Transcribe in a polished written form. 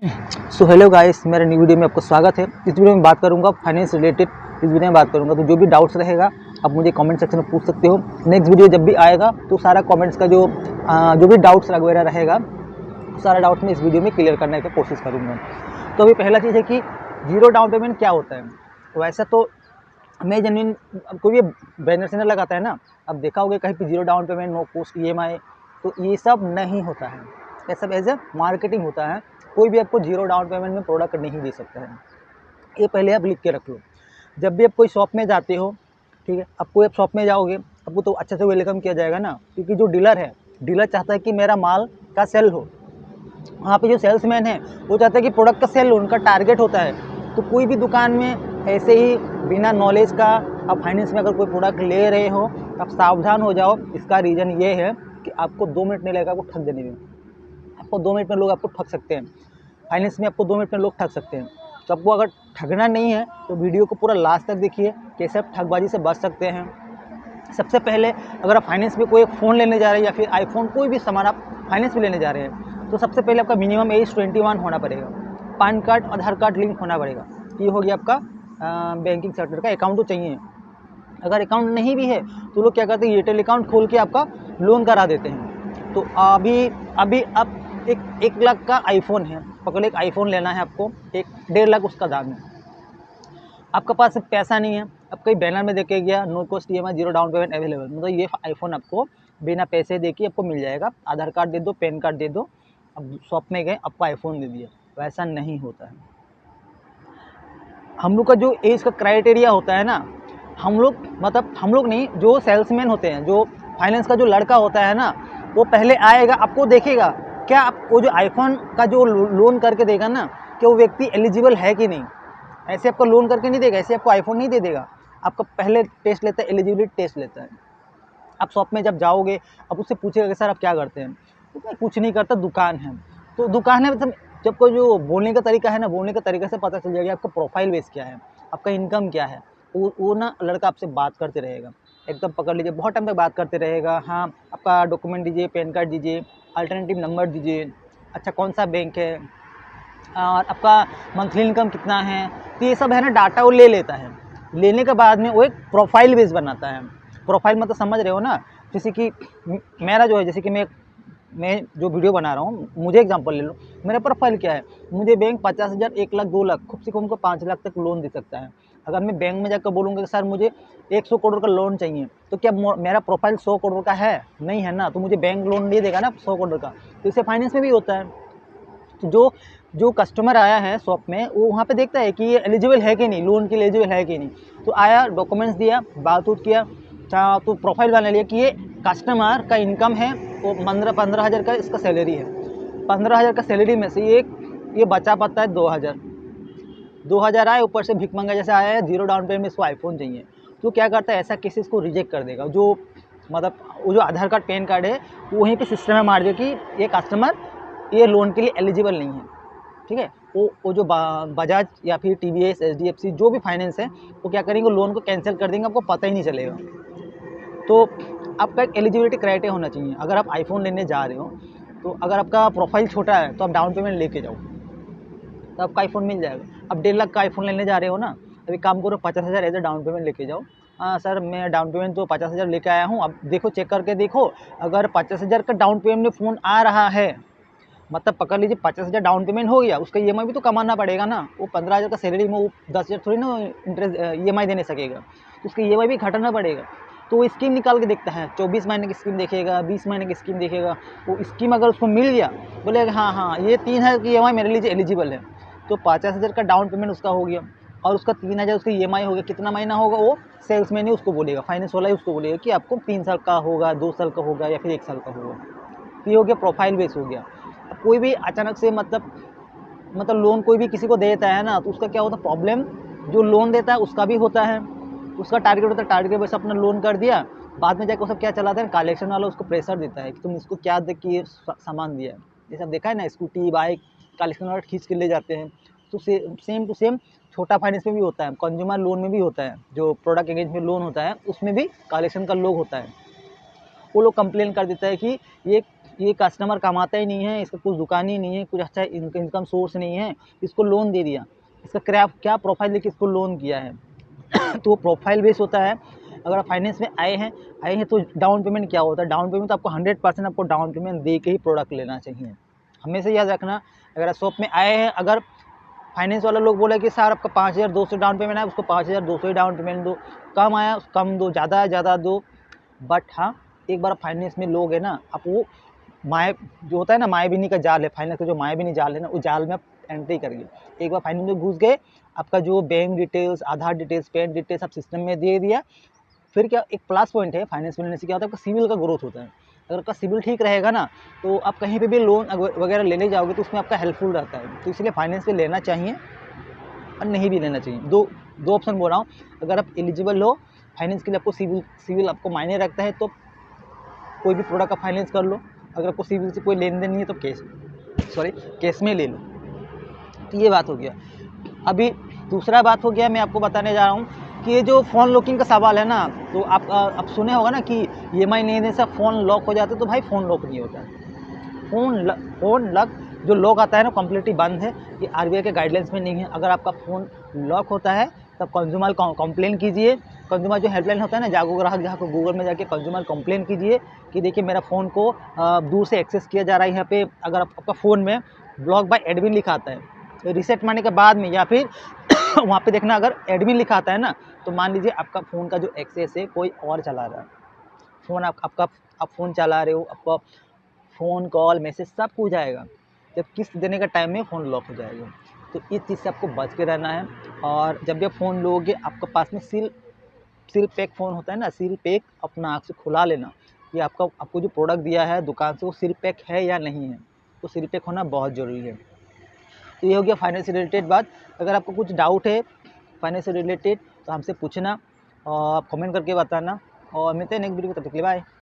So hello guys, मेरे new video में आपको स्वागत है। इस वीडियो में बात करूंगा फाइनेंस रिलेटेड। इस वीडियो में बात करूंगा तो जो भी डाउट्स रहेगा आप मुझे कमेंट सेक्शन में पूछ सकते हो। नेक्स्ट वीडियो जब भी आएगा तो सारा कमेंट्स का जो भी डाउट्स वगैरह रहेगा सारा डाउट्स मैं इस वीडियो में क्लियर करने की कोशिश करूँगा। तो अभी पहला चीज़ है कि जीरो डाउन पेमेंट क्या होता है। वैसा तो मैं जेन्युइन कोई भी बैनर से लगाता है ना, अब देखा होगा कहीं पर zero down payment no cost EMI, तो ये सब नहीं होता है। ये सब एज ए मार्केटिंग होता है। कोई भी आपको जीरो डाउन पेमेंट में प्रोडक्ट नहीं दे सकता है। ये पहले आप लिख के रख लो। जब भी आप कोई शॉप में जाते हो, ठीक है, आप कोई शॉप में जाओगे आपको तो अच्छे से वेलकम किया जाएगा ना, क्योंकि जो डीलर है, डीलर चाहता है कि मेरा माल का सेल हो। वहाँ पे जो सेल्समैन है वो चाहता है कि प्रोडक्ट का सेल हो, उनका टारगेट होता है। तो कोई भी दुकान में ऐसे ही बिना नॉलेज का आप फाइनेंस में अगर कोई प्रोडक्ट ले रहे हो आप सावधान हो जाओ। इसका रीज़न ये है कि आपको 2 मिनट नहीं लगेगा आपको ठग देने में। आपको 2 मिनट में लोग आपको ठग सकते हैं। फाइनेंस में आपको 2 मिनट में लोग ठग सकते हैं। तो आपको अगर ठगना नहीं है तो वीडियो को पूरा लास्ट तक देखिए, कैसे आप ठगबाजी से बच सकते हैं। सबसे पहले अगर आप फाइनेंस में कोई फ़ोन लेने जा रहे हैं या फिर आईफोन कोई भी सामान आप फाइनेंस में लेने जा रहे हैं, तो सबसे पहले आपका मिनिमम एज 21 होना पड़ेगा। पैन कार्ड, आधार कार्ड लिंक होना पड़ेगा। ये हो गया आपका बैंकिंग सेक्टर का अकाउंट तो चाहिए। अगर अकाउंट नहीं भी है तो लोग क्या करते हैं, एयरटेल अकाउंट खोल के आपका लोन करा देते हैं। तो अभी अभी अब एक लाख का आईफोन है, पकड़ एक आईफोन लेना है आपको, 1.5 लाख उसका दाम है। आपके पास पैसा नहीं है, अब कहीं बैनर में देखे गया no cost EMI zero down payment available, मतलब ये आईफोन आपको बिना पैसे दे के आपको मिल जाएगा। आधार कार्ड दे दो, पैन कार्ड दे दो, अब शॉप में गए आपको आईफोन दे दिया। वैसा नहीं होता है। हम लोग का जो एज का क्राइटेरिया होता है ना, हम लोग नहीं, जो सेल्समैन होते हैं, जो फाइनेंस का जो लड़का होता है ना, वो पहले आएगा, आपको देखेगा क्या आपको जो आईफोन का जो लोन करके देगा ना, कि वो व्यक्ति एलिजिबल है कि नहीं। ऐसे आपको लोन करके नहीं देगा, ऐसे आपको आईफोन नहीं दे देगा। आपका पहले टेस्ट लेता है, एलिजिबिलिटी टेस्ट लेता है। आप शॉप में जब जाओगे अब उससे पूछेगा कि सर आप क्या करते हैं, तो मैं कुछ नहीं करता, दुकान है। तो दुकान है मतलब जब कोई जो बोलने का तरीका है ना, बोलने का तरीका से पता चल जाएगा आपका प्रोफाइल बेस क्या है, आपका इनकम क्या है। वो ना लड़का आपसे बात करते रहेगा, एकदम पकड़ लीजिए बहुत टाइम तक बात करते रहेगा। हाँ, आपका डॉक्यूमेंट दीजिए, पैन कार्ड दीजिए, अल्टरनेटिव नंबर दीजिए, अच्छा कौन सा बैंक है, और आपका मंथली इनकम कितना है। तो ये सब है ना डाटा वो ले लेता है। लेने के बाद में वो एक प्रोफाइल बेस बनाता है। प्रोफाइल मतलब समझ रहे हो ना, जैसे कि मेरा जो है, जैसे कि मैं जो वीडियो बना रहा हूँ, मुझे एग्जांपल ले लो, मेरा प्रोफाइल क्या है। मुझे बैंक 50,000, 1 लाख, 2 लाख, खूब से खूब को 5 लाख तक लोन दे सकता है। अगर मैं बैंक में जाकर बोलूँगा कि सर मुझे 100 करोड़ का लोन चाहिए, तो क्या मेरा प्रोफाइल 100 करोड़ का है? नहीं है ना, तो मुझे बैंक लोन नहीं देगा ना 100 करोड़ का। तो इससे फाइनेंस में भी होता है। तो जो कस्टमर आया है शॉप में, वो वहाँ पे देखता है कि ये एलिजिबल है कि नहीं, लोन के लिए एलिजिबल है कि नहीं। तो आया, डॉक्यूमेंट्स दिया, बात उत किया, तो प्रोफाइल बना लिया कि ये कस्टमर का इनकम है वो 15,000 का इसका सैलरी है। 15,000 का सैलरी में से ये बचा पाता है 2,000 आए, ऊपर से भिख मंगा जैसे आया है, जीरो डाउन पेमेंट में इसको आईफोन चाहिए। तो क्या करता है, ऐसा केसेस को रिजेक्ट कर देगा। जो मतलब वो जो आधार कार्ड, पैन कार्ड है, वो वहीं पे सिस्टम में मार देगा कि ये कस्टमर ये लोन के लिए एलिजिबल नहीं है। ठीक है, वो जो बजाज या फिर TVS, HDFC जो भी फाइनेंस है, वो क्या करेंगे, लोन को कैंसिल कर देंगे, आपको पता ही नहीं चलेगा। तो आपका एक एलिजिबिलिटी क्राइटेरिया होना चाहिए। अगर आप आईफोन लेने जा रहे हो, तो अगर आपका प्रोफाइल छोटा है तो आप डाउन पेमेंट लेके जाओ, तो आपका आईफोन मिल जाएगा। अब 1.5 लाख का आईफोन लेने जा रहे हो ना, अभी काम करो, 50,000 एज ए डाउन पेमेंट लेके जाओ। हाँ सर, मैं डाउन पेमेंट तो 50,000 लेके आया हूँ, अब देखो चेक करके देखो, अगर 50,000 का डाउन पेमेंट में फ़ोन आ रहा है, मतलब पकड़ लीजिए 50,000 डाउन पेमेंट हो गया, उसका EMI भी तो कमाना पड़ेगा ना। वो 15,000 का सैलरी में वो 10,000 थोड़ी ना इंटरेस्ट EMI देने सकेगा, तो उसका EMI भी घटाना पड़ेगा। तो वो स्कीम निकाल के देखता है, 24 महीने की स्कीम देखेगा, 20 महीने की स्कीम देखेगा। वो स्कीम अगर उसको मिल गया, बोलेगा हाँ हाँ ये 3,000 की EMI मेरे लिए एलिजिबल है, तो 50,000 का डाउन पेमेंट उसका हो गया और उसका 3,000 उसका EMI हो गया। कितना महीना होगा, वो सेल्समैन ही उसको बोलेगा, फाइनेंस वाला ही उसको बोलेगा कि आपको 3 साल का होगा, 2 साल का होगा या फिर 1 साल का होगा। तो ये हो गया प्रोफाइल बेस हो गया। अब कोई भी अचानक से मतलब लोन कोई भी किसी को देता है ना, तो उसका क्या होता है प्रॉब्लम, जो लोन देता है उसका भी होता है, उसका टारगेट होता है, टारगेट बेस अपना लोन कर दिया, बाद में जाकर वो सब क्या चलाता है, कलेक्शन वाला उसको प्रेशर देता है कि तुम इसको क्या दे के सामान दिया है। जैसे आप देखा है ना, स्कूटी, बाइक कलेक्शन वाला खींच के ले जाते हैं। तो सेम टू सेम छोटा फाइनेंस में भी होता है, कंज्यूमर लोन में भी होता है, जो प्रोडक्ट एगेंस्ट लोन होता है उसमें भी कलेक्शन का लोग होता है। वो लोग कंप्लेन कर देता है कि ये कस्टमर कमाता ही नहीं है, इसका कुछ दुकान ही नहीं है, कुछ अच्छा इनकम सोर्स नहीं है, इसको लोन दे दिया, इसका क्या प्रोफाइल लेके इसको लोन किया है। तो वो प्रोफाइल बेस होता है। अगर आप फाइनेंस में आए हैं तो डाउन पेमेंट क्या होता है, डाउन पेमेंट तो आपको 100% आपको डाउन पेमेंट दे के ही प्रोडक्ट लेना चाहिए। हमेशा याद रखना, अगर आप शॉप में आए हैं, अगर फाइनेंस वाला लोग बोले कि सर आपका 5200 डाउन पेमेंट है, उसको 5200 ही डाउन पेमेंट दो, कम आया कम दो, ज़्यादा दो। बट हाँ, एक बार फाइनेंस में लोग है ना, आप वो जो होता है ना मायाबिनी का जाल है, फाइनेंस का जो मायाबिनी जाल है ना, उस जाल में आप एंट्री करिए। एक बार फाइनेंस में घुस गए, आपका जो बैंक डिटेल्स, आधार डिटेल्स, पैन डिटेल्स आप सिस्टम में दे दिया, फिर क्या एक प्लस पॉइंट है फाइनेंस में लेने से, क्या होता है आपका सिविल का ग्रोथ होता है। अगर आपका सिविल ठीक रहेगा ना, तो आप कहीं पे भी लोन वगैरह लेने जाओगे तो उसमें आपका हेल्पफुल रहता है। तो इसलिए फाइनेंस में लेना चाहिए और नहीं भी लेना चाहिए। दो ऑप्शन बोल रहा हूँ। अगर आप एलिजिबल हो फाइनेंस के लिए, आपको सिविल आपको मायने रखता है, तो कोई भी प्रोडक्ट का फाइनेंस कर लो। अगर आपको सिविल से कोई लेन देन नहीं है तो केस में ले लो। तो ये बात हो गया। अभी दूसरा बात हो गया, मैं आपको बताने जा रहा हूँ कि ये जो फ़ोन लॉकिंग का सवाल है ना, तो आप सुने होगा ना कि EMI नहीं देने से फ़ोन लॉक हो जाता है। तो भाई फ़ोन लॉक नहीं होता है, फ़ोन लॉक जो लॉक आता है ना कम्प्लीटली बंद है, ये RBI के गाइडलाइंस में नहीं है। अगर आपका फ़ोन लॉक होता है तब कंज्यूमर कंप्लेन कीजिए। कंज्यूमर जो हेल्पलाइन होता है ना, जागो ग्राहक, जहाँ को गूगल में जाके कंज्यूमर कंप्लेन कीजिए कि देखिए मेरा फ़ोन को दूर से एक्सेस किया जा रहा है। यहाँ पे अगर आपका फ़ोन में ब्लॉक बाय एडमिन लिखा आता है, रीसेट मारने के बाद में, या फिर वहाँ पे देखना अगर एडमिन लिखा आता है ना, तो मान लीजिए आपका फ़ोन का जो एक्सेस है कोई और चला रहा है। फ़ोन आप फ़ोन चला रहे हो, आपका फ़ोन कॉल मैसेज सब हो जाएगा, जब किस्त देने का टाइम में फ़ोन लॉक हो जाएगा। तो इस चीज़ से आपको बच के रहना है। और जब भी आप फ़ोन लोगे, आपके पास में सील पैक फ़ोन होता है ना, सील पैक अपना आँख से खुला लेना कि आपको जो प्रोडक्ट दिया है दुकान से वो सील पैक है या नहीं है। तो सील पैक होना बहुत ज़रूरी है। तो ये हो गया फाइनेंस से रिलेटेड बात। अगर आपको कुछ डाउट है फाइनेंस से रिलेटेड तो हमसे पूछना और कमेंट करके बताना, और मिलते हैं नेक्स्ट वीडियो में, तब तक के लिए बाय।